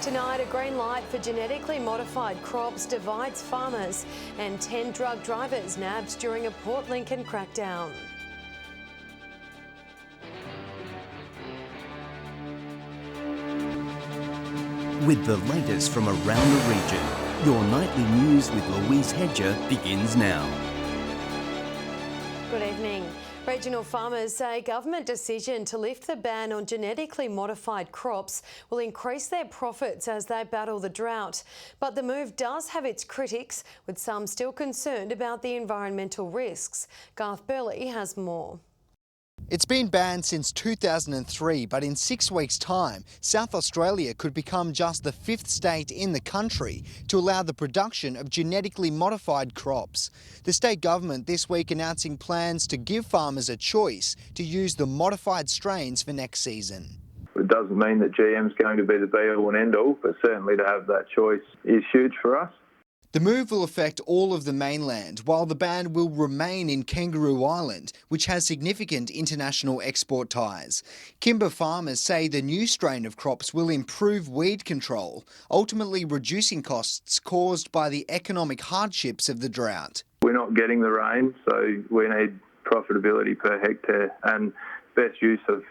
Tonight, a green light for genetically modified crops divides farmers, and 10 drug drivers nabbed during a Port Lincoln crackdown. With the latest from around the region, your nightly news with Louise Hedger begins now. Good evening. Regional farmers say government decision to lift the ban on genetically modified crops will increase their profits as they battle the drought. But the move does have its critics, with some still concerned about the environmental risks. Garth Burley has more. It's been banned since 2003, but in 6 weeks' time, South Australia could become just the 5th state in the country to allow the production of genetically modified crops. The state government this week announcing plans to give farmers a choice to use the modified strains for next season. It doesn't mean that GM's going to be the be-all and end-all, but certainly to have that choice is huge for us. The move will affect all of the mainland, while the ban will remain in Kangaroo Island, which has significant international export ties. Kimber farmers say the new strain of crops will improve weed control, ultimately reducing costs caused by the economic hardships of the drought. We're not getting the rain, so we need profitability per hectare and best use of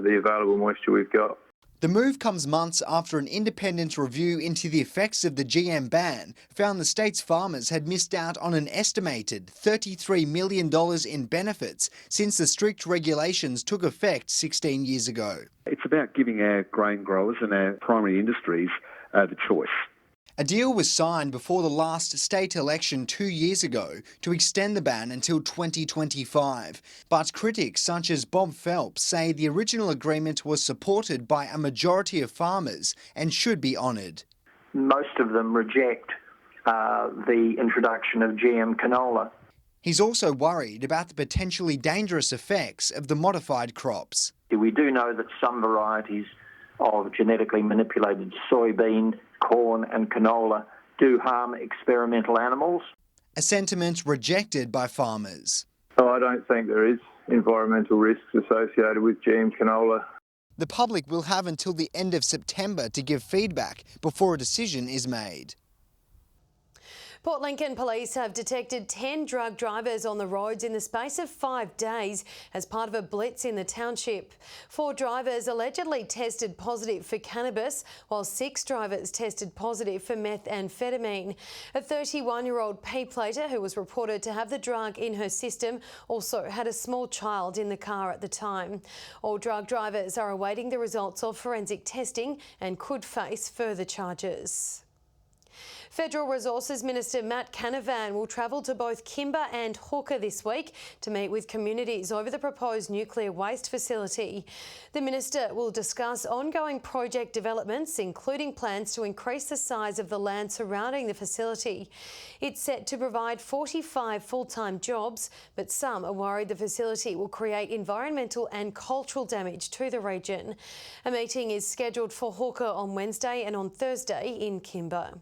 the available moisture we've got. The move comes months after an independent review into the effects of the GM ban found the state's farmers had missed out on an estimated $33 million in benefits since the strict regulations took effect 16 years ago. It's about giving our grain growers and our primary industries the choice. A deal was signed before the last state election 2 years ago to extend the ban until 2025. But critics such as Bob Phelps say the original agreement was supported by a majority of farmers and should be honoured. Most of them reject the introduction of GM canola. He's also worried about the potentially dangerous effects of the modified crops. We do know that some varieties of genetically manipulated soybean, corn and canola do harm experimental animals. A sentiment rejected by farmers. I don't think there is environmental risks associated with GM canola. The public will have until the end of September to give feedback before a decision is made. Port Lincoln police have detected 10 drug drivers on the roads in the space of 5 days as part of a blitz in the township. 4 drivers allegedly tested positive for cannabis, while 6 drivers tested positive for methamphetamine. A 31-year-old P-plater who was reported to have the drug in her system also had a small child in the car at the time. All drug drivers are awaiting the results of forensic testing and could face further charges. Federal Resources Minister Matt Canavan will travel to both Kimber and Hawker this week to meet with communities over the proposed nuclear waste facility. The minister will discuss ongoing project developments, including plans to increase the size of the land surrounding the facility. It's set to provide 45 full-time jobs, but some are worried the facility will create environmental and cultural damage to the region. A meeting is scheduled for Hawker on Wednesday and on Thursday in Kimber.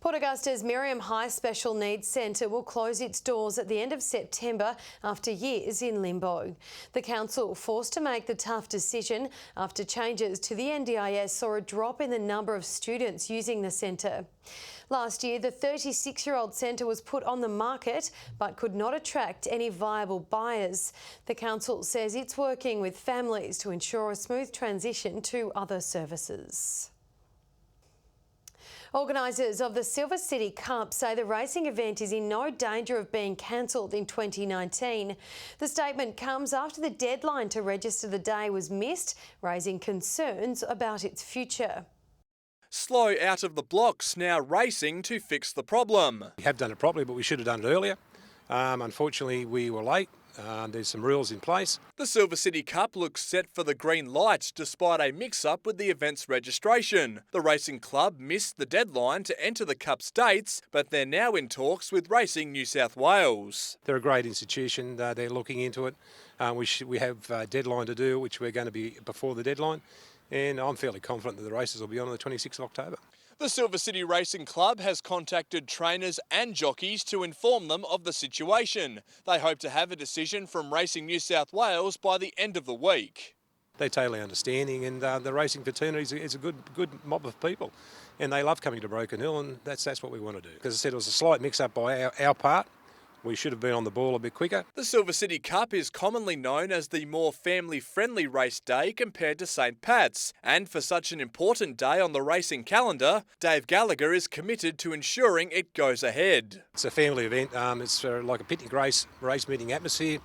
Port Augusta's Miriam High Special Needs Centre will close its doors at the end of September after years in limbo. The council forced to make the tough decision after changes to the NDIS saw a drop in the number of students using the centre. Last year, the 36-year-old centre was put on the market but could not attract any viable buyers. The council says it's working with families to ensure a smooth transition to other services. Organisers of the Silver City Cup say the racing event is in no danger of being cancelled in 2019. The statement comes after the deadline to register the day was missed, raising concerns about its future. Slow out of the blocks now racing to fix the problem. We have done it properly, but we should have done it earlier. Unfortunately, we were late. There's some rules in place. The Silver City Cup looks set for the green light despite a mix-up with the event's registration. The racing club missed the deadline to enter the Cup's dates, but they're now in talks with Racing New South Wales. They're a great institution. They're looking into it. We have a deadline to do, which we're going to be before the deadline. And I'm fairly confident that the races will be on the 26th of October. The Silver City Racing Club has contacted trainers and jockeys to inform them of the situation. They hope to have a decision from Racing New South Wales by the end of the week. They're totally understanding, and the racing fraternity is a good mob of people, and they love coming to Broken Hill, and that's what we want to do. Because I said it was a slight mix-up by our part. We should have been on the ball a bit quicker. The Silver City Cup is commonly known as the more family-friendly race day compared to St Pat's. And for such an important day on the racing calendar, Dave Gallagher is committed to ensuring it goes ahead. It's a family event. It's like a picnic race meeting atmosphere.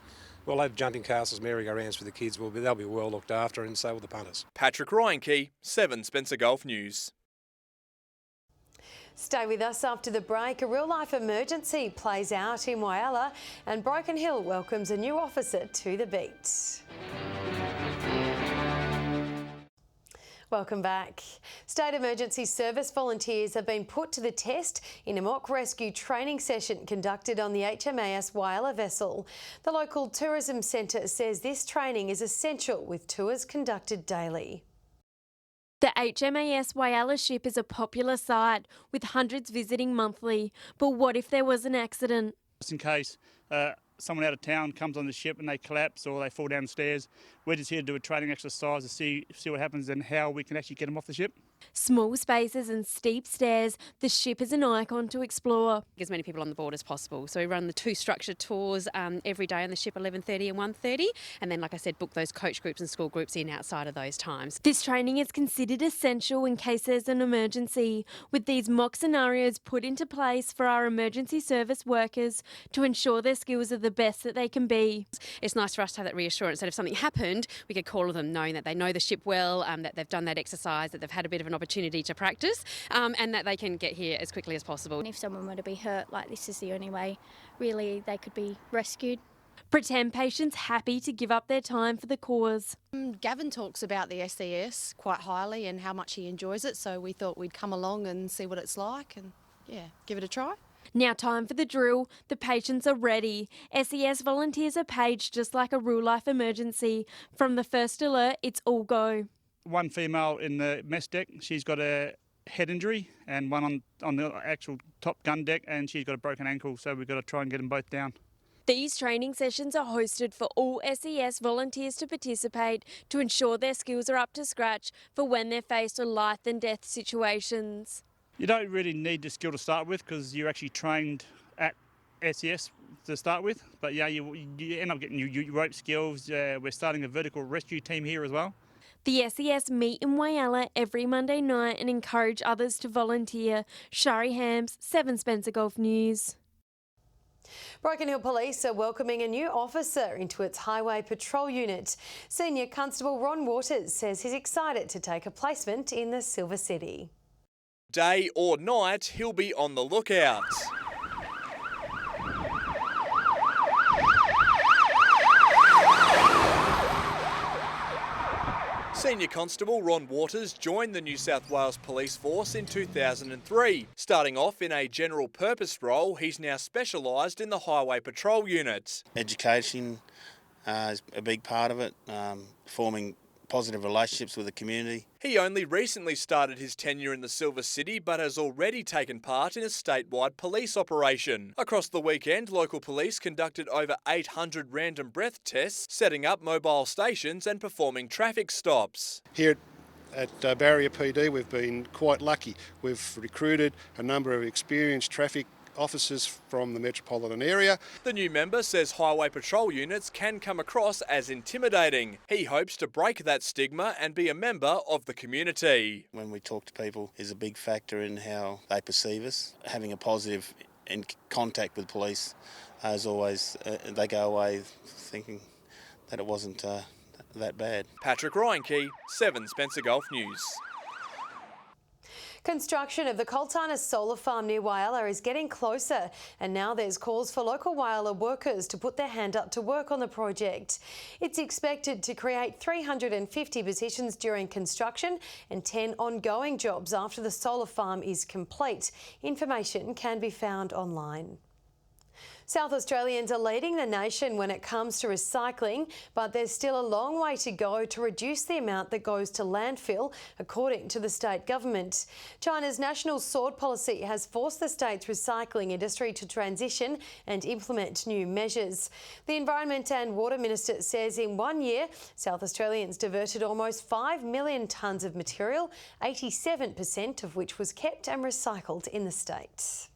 We'll have jumping castles, merry-go-rounds for the kids. They'll be well looked after, and so will the punters. Patrick Ryankey, 7 Spencer Golf News. Stay with us after the break. A real-life emergency plays out in Whyalla and Broken Hill welcomes a new officer to the beat. Welcome back. State Emergency Service volunteers have been put to the test in a mock rescue training session conducted on the HMAS Whyalla vessel. The local tourism centre says this training is essential with tours conducted daily. The HMAS Whyalla ship is a popular site with hundreds visiting monthly. But what if there was an accident? Just in case someone out of town comes on the ship and they collapse or they fall down the stairs, we're just here to do a training exercise to see what happens and how we can actually get them off the ship. Small spaces and steep stairs, the ship is an icon to explore. As many people on the board as possible. So we run the 2 structured tours every day on the ship, 11:30 and 1:30. And then, like I said, book those coach groups and school groups in outside of those times. This training is considered essential in case there's an emergency, with these mock scenarios put into place for our emergency service workers to ensure their skills are the best that they can be. It's nice for us to have that reassurance that if something happened, we could call them knowing that they know the ship well, that they've done that exercise, that they've had a bit of an opportunity to practice, and that they can get here as quickly as possible. If someone were to be hurt, like this is the only way really they could be rescued. Pretend patients happy to give up their time for the cause. Gavin talks about the SES quite highly and how much he enjoys it, so we thought we'd come along and see what it's like and give it a try. Now time for the drill. The patients are ready. SES volunteers are paged just like a real-life emergency. From the first alert, it's all go. One female in the mess deck, she's got a head injury, and one on the actual top gun deck, and she's got a broken ankle, so we've got to try and get them both down. These training sessions are hosted for all SES volunteers to participate to ensure their skills are up to scratch for when they're faced with life and death situations. You don't really need the skill to start with because you're actually trained at SES to start with, but yeah, you end up getting your rope skills. We're starting a vertical rescue team here as well. The SES meet in Whyalla every Monday night and encourage others to volunteer. Shari Hams, 7 Spencer Golf News. Broken Hill Police are welcoming a new officer into its highway patrol unit. Senior Constable Ron Waters says he's excited to take a placement in the Silver City. Day or night, he'll be on the lookout. Senior Constable Ron Waters joined the New South Wales Police Force in 2003. Starting off in a general purpose role, he's now specialised in the Highway Patrol Unit. Education is a big part of it, forming positive relationships with the community. He only recently started his tenure in the Silver City but has already taken part in a statewide police operation. Across the weekend, local police conducted over 800 random breath tests, setting up mobile stations and performing traffic stops. Here at Barrier PD we've been quite lucky. We've recruited a number of experienced traffic officers from the metropolitan area. The new member says highway patrol units can come across as intimidating. He hopes to break that stigma and be a member of the community. When we talk to people is a big factor in how they perceive us. Having a positive in contact with police is always, they go away thinking that it wasn't that bad. Patrick Ryankey, 7 Spencer Golf News. Construction of the Coltana solar farm near Whyalla is getting closer, and now there's calls for local Whyalla workers to put their hand up to work on the project. It's expected to create 350 positions during construction and 10 ongoing jobs after the solar farm is complete. Information can be found online. South Australians are leading the nation when it comes to recycling, but there's still a long way to go to reduce the amount that goes to landfill, according to the state government. China's national sword policy has forced the state's recycling industry to transition and implement new measures. The Environment and Water Minister says in 1 year, South Australians diverted almost 5 million tonnes of material, 87% of which was kept and recycled in the state.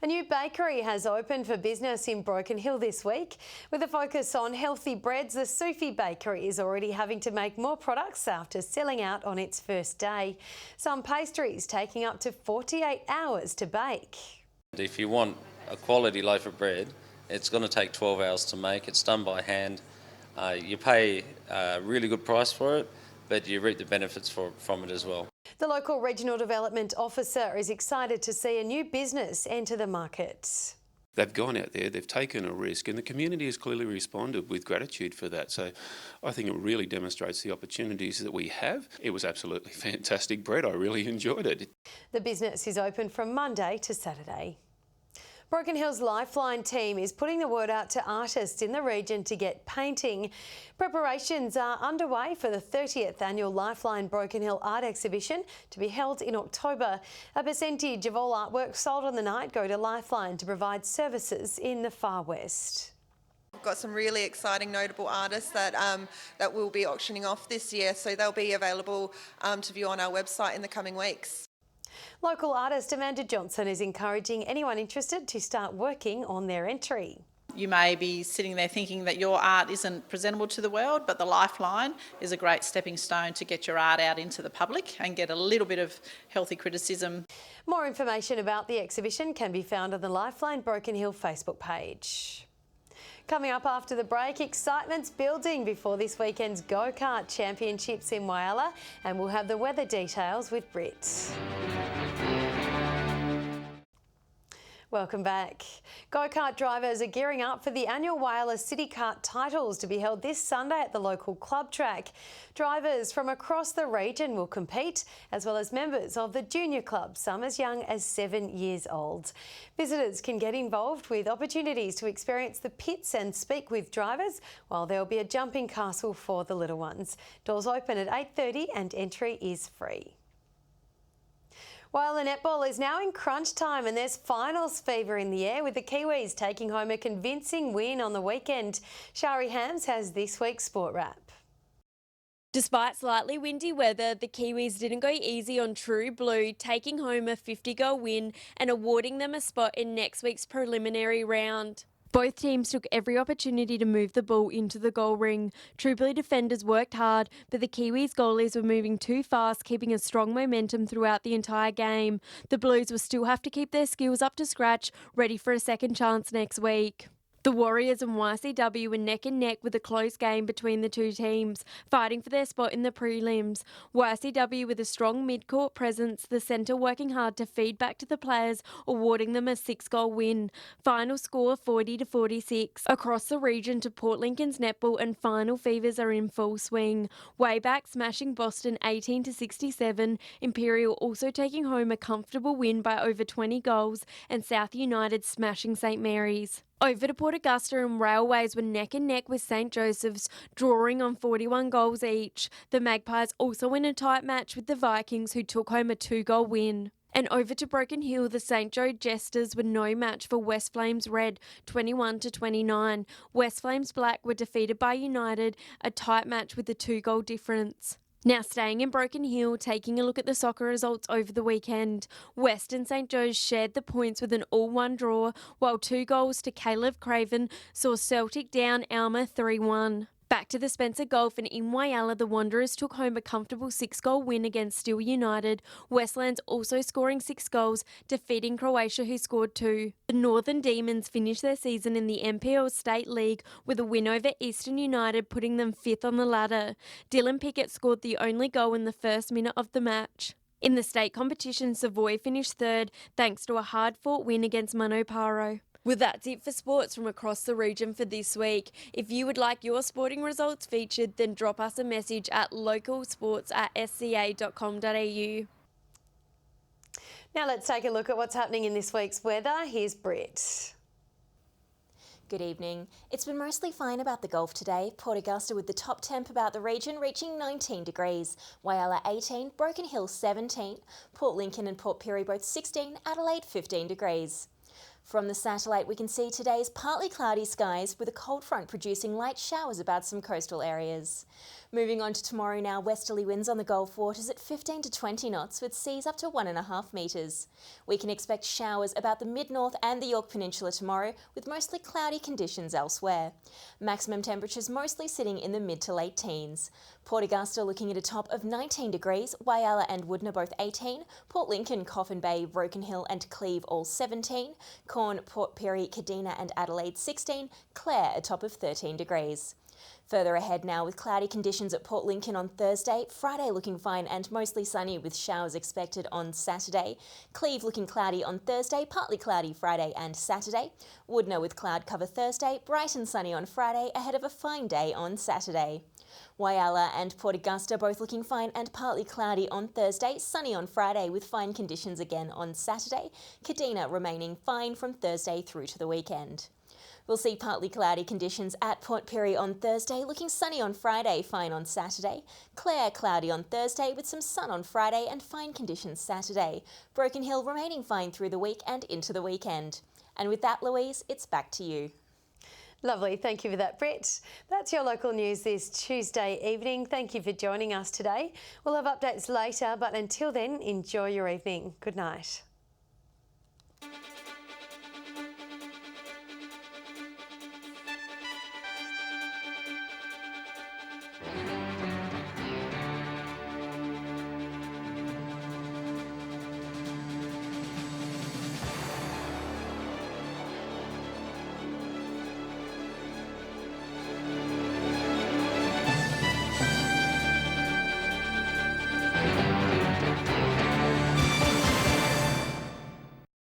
A new bakery has opened for business in Broken Hill this week. With a focus on healthy breads, the Sufi Bakery is already having to make more products after selling out on its first day. Some pastries taking up to 48 hours to bake. If you want a quality loaf of bread, it's going to take 12 hours to make. It's done by hand. You pay a really good price for it, but you reap the benefits from it as well. The local regional development officer is excited to see a new business enter the market. They've gone out there, they've taken a risk, and the community has clearly responded with gratitude for that. So I think it really demonstrates the opportunities that we have. It was absolutely fantastic bread. I really enjoyed it. The business is open from Monday to Saturday. Broken Hill's Lifeline team is putting the word out to artists in the region to get painting. Preparations are underway for the 30th annual Lifeline Broken Hill art exhibition to be held in October. A percentage of all artwork sold on the night go to Lifeline to provide services in the Far West. We've got some really exciting, notable artists that we'll be auctioning off this year, so they'll be available to view on our website in the coming weeks. Local artist Amanda Johnson is encouraging anyone interested to start working on their entry. You may be sitting there thinking that your art isn't presentable to the world, but the Lifeline is a great stepping stone to get your art out into the public and get a little bit of healthy criticism. More information about the exhibition can be found on the Lifeline Broken Hill Facebook page. Coming up after the break, excitement's building before this weekend's Go-Kart Championships in Whyalla, and we'll have the weather details with Britt. Welcome back. Go-kart drivers are gearing up for the annual Whyalla City Kart Titles to be held this Sunday at the local club track. Drivers from across the region will compete, as well as members of the junior club, some as young as 7 years old. Visitors can get involved with opportunities to experience the pits and speak with drivers, while there will be a jumping castle for the little ones. Doors open at 8:30 and entry is free. Whyalla netball is now in crunch time and there's finals fever in the air, with the Kiwis taking home a convincing win on the weekend. Shari Hams has this week's Sport Wrap. Despite slightly windy weather, the Kiwis didn't go easy on True Blue, taking home a 50-goal win and awarding them a spot in next week's preliminary round. Both teams took every opportunity to move the ball into the goal ring. True Blue defenders worked hard, but the Kiwis goalies were moving too fast, keeping a strong momentum throughout the entire game. The Blues will still have to keep their skills up to scratch, ready for a second chance next week. The Warriors and YCW were neck and neck with a close game between the two teams, fighting for their spot in the prelims. YCW with a strong mid-court presence, the centre working hard to feed back to the players, awarding them a 6-goal win. Final score 40-46. Across the region to Port Lincoln's netball and final fevers are in full swing. Wayback smashing Boston 18-67, Imperial also taking home a comfortable win by over 20 goals, and South United smashing St Mary's. Over to Port Augusta and Railways were neck and neck with St Joseph's, drawing on 41 goals each. The Magpies also win a tight match with the Vikings, who took home a 2-goal win. And over to Broken Hill, the St Joe Jesters were no match for West Flames Red, 21-29. West Flames Black were defeated by United, a tight match with a 2-goal difference. Now staying in Broken Hill, taking a look at the soccer results over the weekend. Western St Joe's shared the points with an all-1 draw, while 2 goals to Caleb Craven saw Celtic down Alma 3-1. Back to the Spencer Golf, and in Whyalla, the Wanderers took home a comfortable 6-goal win against Steel United. Westlands also scoring 6 goals, defeating Croatia, who scored 2. The Northern Demons finished their season in the NPL State League with a win over Eastern United, putting them 5th on the ladder. Dylan Pickett scored the only goal in the first minute of the match. In the state competition, Savoy finished 3rd, thanks to a hard-fought win against Manoparo. Well, that's it for sports from across the region for this week. If you would like your sporting results featured, then drop us a message at localsports@sca.com.au. Now let's take a look at what's happening in this week's weather. Here's Britt. Good evening. It's been mostly fine about the Gulf today. Port Augusta with the top temp about the region reaching 19 degrees. Whyalla 18, Broken Hill 17, Port Lincoln and Port Pirie both 16, Adelaide 15 degrees. From the satellite, we can see today's partly cloudy skies with a cold front producing light showers about some coastal areas. Moving on to tomorrow now, westerly winds on the Gulf waters at 15 to 20 knots with seas up to 1.5 metres. We can expect showers about the mid-north and the York Peninsula tomorrow with mostly cloudy conditions elsewhere. Maximum temperatures mostly sitting in the mid to late teens. Port Augusta looking at a top of 19 degrees, Whyalla and Woodner both 18, Port Lincoln, Coffin Bay, Broken Hill and Cleve all 17, Corn, Port Pirie, Kadina and Adelaide 16, Clare a top of 13 degrees. Further ahead now with cloudy conditions at Port Lincoln on Thursday, Friday looking fine and mostly sunny with showers expected on Saturday, Cleve looking cloudy on Thursday, partly cloudy Friday and Saturday, Woodner with cloud cover Thursday, bright and sunny on Friday ahead of a fine day on Saturday. Whyalla and Port Augusta both looking fine and partly cloudy on Thursday, sunny on Friday with fine conditions again on Saturday, Kadina remaining fine from Thursday through to the weekend. We'll see partly cloudy conditions at Port Pirie on Thursday, looking sunny on Friday, fine on Saturday. Clare cloudy on Thursday with some sun on Friday and fine conditions Saturday. Broken Hill remaining fine through the week and into the weekend. And with that, Louise, it's back to you. Lovely. Thank you for that, Brett. That's your local news this Tuesday evening. Thank you for joining us today. We'll have updates later, but until then, enjoy your evening. Good night.